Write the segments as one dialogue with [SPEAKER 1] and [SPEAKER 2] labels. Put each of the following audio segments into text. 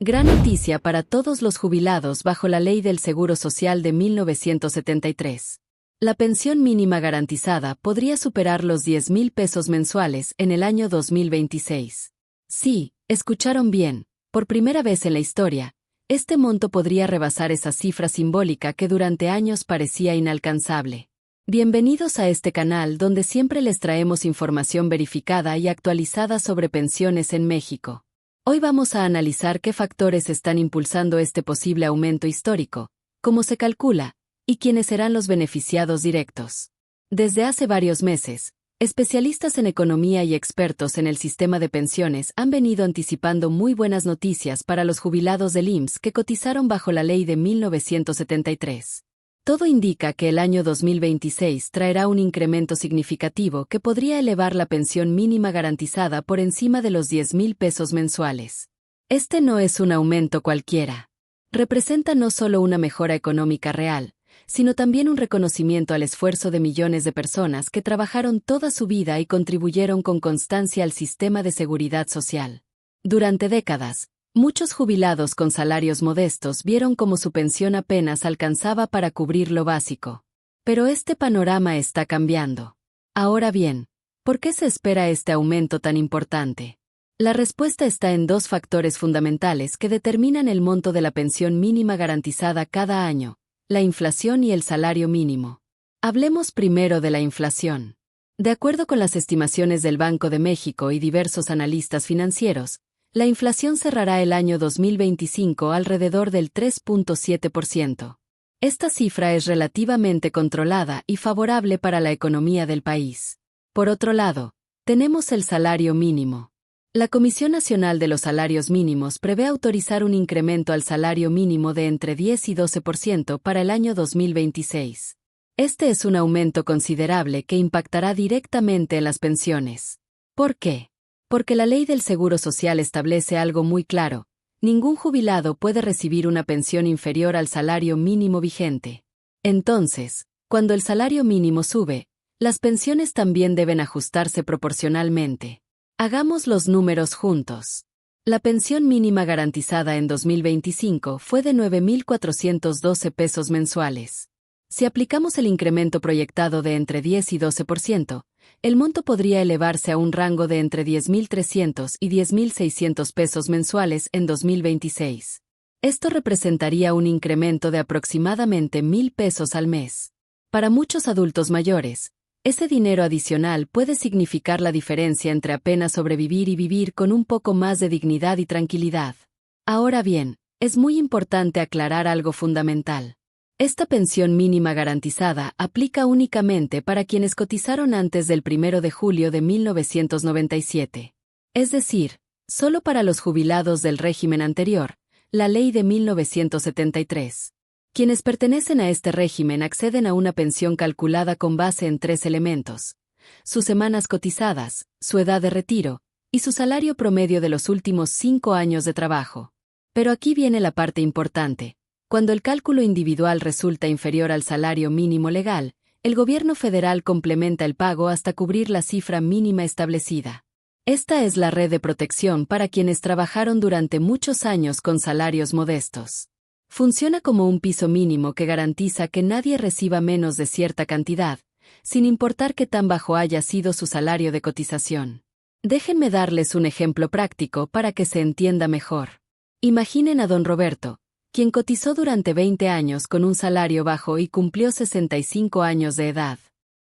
[SPEAKER 1] Gran noticia para todos los jubilados bajo la Ley del Seguro Social de 1973. La pensión mínima garantizada podría superar los 10,000 pesos mensuales en el año 2026. Sí, escucharon bien, por primera vez en la historia, este monto podría rebasar esa cifra simbólica que durante años parecía inalcanzable. Bienvenidos a este canal donde siempre les traemos información verificada y actualizada sobre pensiones en México. Hoy vamos a analizar qué factores están impulsando este posible aumento histórico, cómo se calcula, y quiénes serán los beneficiados directos. Desde hace varios meses, especialistas en economía y expertos en el sistema de pensiones han venido anticipando muy buenas noticias para los jubilados del IMSS que cotizaron bajo la ley de 1973. Todo indica que el año 2026 traerá un incremento significativo que podría elevar la pensión mínima garantizada por encima de los 10,000 pesos mensuales. Este no es un aumento cualquiera. Representa no solo una mejora económica real, sino también un reconocimiento al esfuerzo de millones de personas que trabajaron toda su vida y contribuyeron con constancia al sistema de seguridad social. Durante décadas, muchos jubilados con salarios modestos vieron cómo su pensión apenas alcanzaba para cubrir lo básico. Pero este panorama está cambiando. Ahora bien, ¿por qué se espera este aumento tan importante? La respuesta está en dos factores fundamentales que determinan el monto de la pensión mínima garantizada cada año: la inflación y el salario mínimo. Hablemos primero de la inflación. De acuerdo con las estimaciones del Banco de México y diversos analistas financieros, la inflación cerrará el año 2025 alrededor del 3.7%. Esta cifra es relativamente controlada y favorable para la economía del país. Por otro lado, tenemos el salario mínimo. La Comisión Nacional de los Salarios Mínimos prevé autorizar un incremento al salario mínimo de entre 10 y 12% para el año 2026. Este es un aumento considerable que impactará directamente en las pensiones. ¿Por qué? Porque la Ley del Seguro Social establece algo muy claro: ningún jubilado puede recibir una pensión inferior al salario mínimo vigente. Entonces, cuando el salario mínimo sube, las pensiones también deben ajustarse proporcionalmente. Hagamos los números juntos. La pensión mínima garantizada en 2025 fue de 9,412 pesos mensuales. Si aplicamos el incremento proyectado de entre 10 y 12%, el monto podría elevarse a un rango de entre 10,300 y 10,600 pesos mensuales en 2026. Esto representaría un incremento de aproximadamente 1,000 pesos al mes. Para muchos adultos mayores, ese dinero adicional puede significar la diferencia entre apenas sobrevivir y vivir con un poco más de dignidad y tranquilidad. Ahora bien, es muy importante aclarar algo fundamental. Esta pensión mínima garantizada aplica únicamente para quienes cotizaron antes del 1 de julio de 1997. Es decir, solo para los jubilados del régimen anterior, la ley de 1973. Quienes pertenecen a este régimen acceden a una pensión calculada con base en 3 elementos: sus semanas cotizadas, su edad de retiro, y su salario promedio de los últimos 5 años de trabajo. Pero aquí viene la parte importante. Cuando el cálculo individual resulta inferior al salario mínimo legal, el gobierno federal complementa el pago hasta cubrir la cifra mínima establecida. Esta es la red de protección para quienes trabajaron durante muchos años con salarios modestos. Funciona como un piso mínimo que garantiza que nadie reciba menos de cierta cantidad, sin importar qué tan bajo haya sido su salario de cotización. Déjenme darles un ejemplo práctico para que se entienda mejor. Imaginen a don Roberto, quien cotizó durante 20 años con un salario bajo y cumplió 65 años de edad.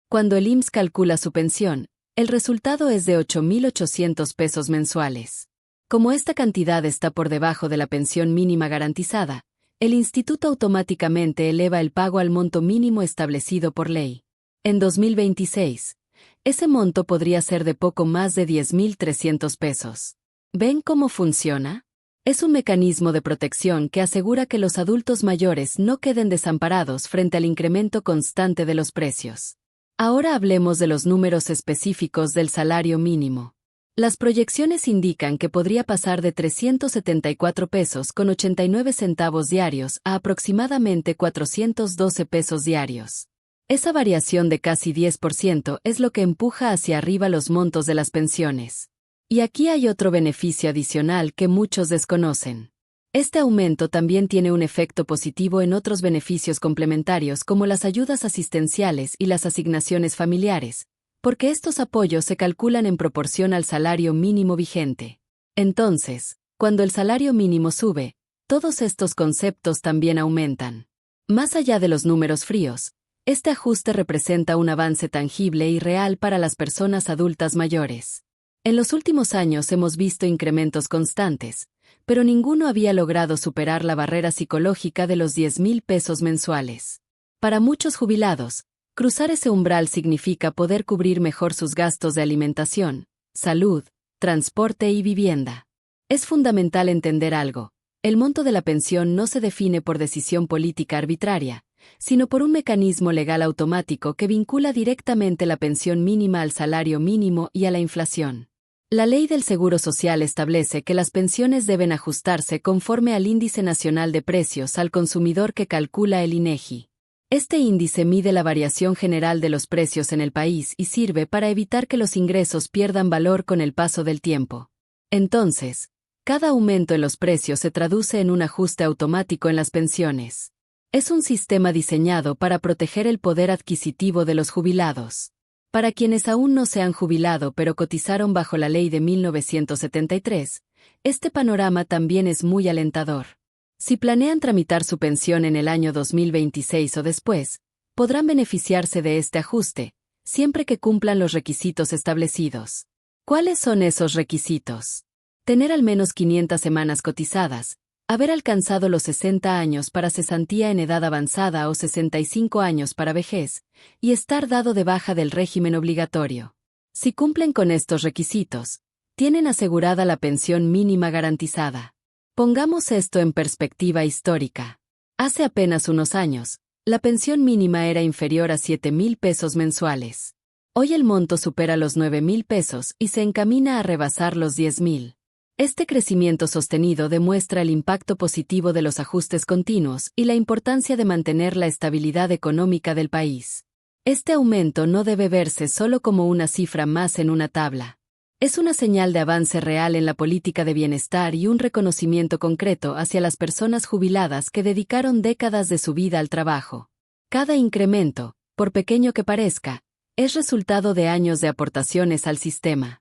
[SPEAKER 1] Cuando el IMSS calcula su pensión, el resultado es de 8,800 pesos mensuales. Como esta cantidad está por debajo de la pensión mínima garantizada, el instituto automáticamente eleva el pago al monto mínimo establecido por ley. En 2026, ese monto podría ser de poco más de 10,300 pesos. ¿Ven cómo funciona? Es un mecanismo de protección que asegura que los adultos mayores no queden desamparados frente al incremento constante de los precios. Ahora hablemos de los números específicos del salario mínimo. Las proyecciones indican que podría pasar de 374 pesos con 89 centavos diarios a aproximadamente 412 pesos diarios. Esa variación de casi 10% es lo que empuja hacia arriba los montos de las pensiones. Y aquí hay otro beneficio adicional que muchos desconocen. Este aumento también tiene un efecto positivo en otros beneficios complementarios como las ayudas asistenciales y las asignaciones familiares, porque estos apoyos se calculan en proporción al salario mínimo vigente. Entonces, cuando el salario mínimo sube, todos estos conceptos también aumentan. Más allá de los números fríos, este ajuste representa un avance tangible y real para las personas adultas mayores. En los últimos años hemos visto incrementos constantes, pero ninguno había logrado superar la barrera psicológica de los 10,000 pesos mensuales. Para muchos jubilados, cruzar ese umbral significa poder cubrir mejor sus gastos de alimentación, salud, transporte y vivienda. Es fundamental entender algo: el monto de la pensión no se define por decisión política arbitraria, sino por un mecanismo legal automático que vincula directamente la pensión mínima al salario mínimo y a la inflación. La Ley del Seguro Social establece que las pensiones deben ajustarse conforme al Índice Nacional de Precios al Consumidor que calcula el INEGI. Este índice mide la variación general de los precios en el país y sirve para evitar que los ingresos pierdan valor con el paso del tiempo. Entonces, cada aumento en los precios se traduce en un ajuste automático en las pensiones. Es un sistema diseñado para proteger el poder adquisitivo de los jubilados. Para quienes aún no se han jubilado pero cotizaron bajo la ley de 1973, este panorama también es muy alentador. Si planean tramitar su pensión en el año 2026 o después, podrán beneficiarse de este ajuste, siempre que cumplan los requisitos establecidos. ¿Cuáles son esos requisitos? Tener al menos 500 semanas cotizadas, haber alcanzado los 60 años para cesantía en edad avanzada o 65 años para vejez, y estar dado de baja del régimen obligatorio. Si cumplen con estos requisitos, tienen asegurada la pensión mínima garantizada. Pongamos esto en perspectiva histórica. Hace apenas unos años, la pensión mínima era inferior a 7,000 pesos mensuales. Hoy el monto supera los 9,000 pesos y se encamina a rebasar los 10,000. Este crecimiento sostenido demuestra el impacto positivo de los ajustes continuos y la importancia de mantener la estabilidad económica del país. Este aumento no debe verse solo como una cifra más en una tabla. Es una señal de avance real en la política de bienestar y un reconocimiento concreto hacia las personas jubiladas que dedicaron décadas de su vida al trabajo. Cada incremento, por pequeño que parezca, es resultado de años de aportaciones al sistema.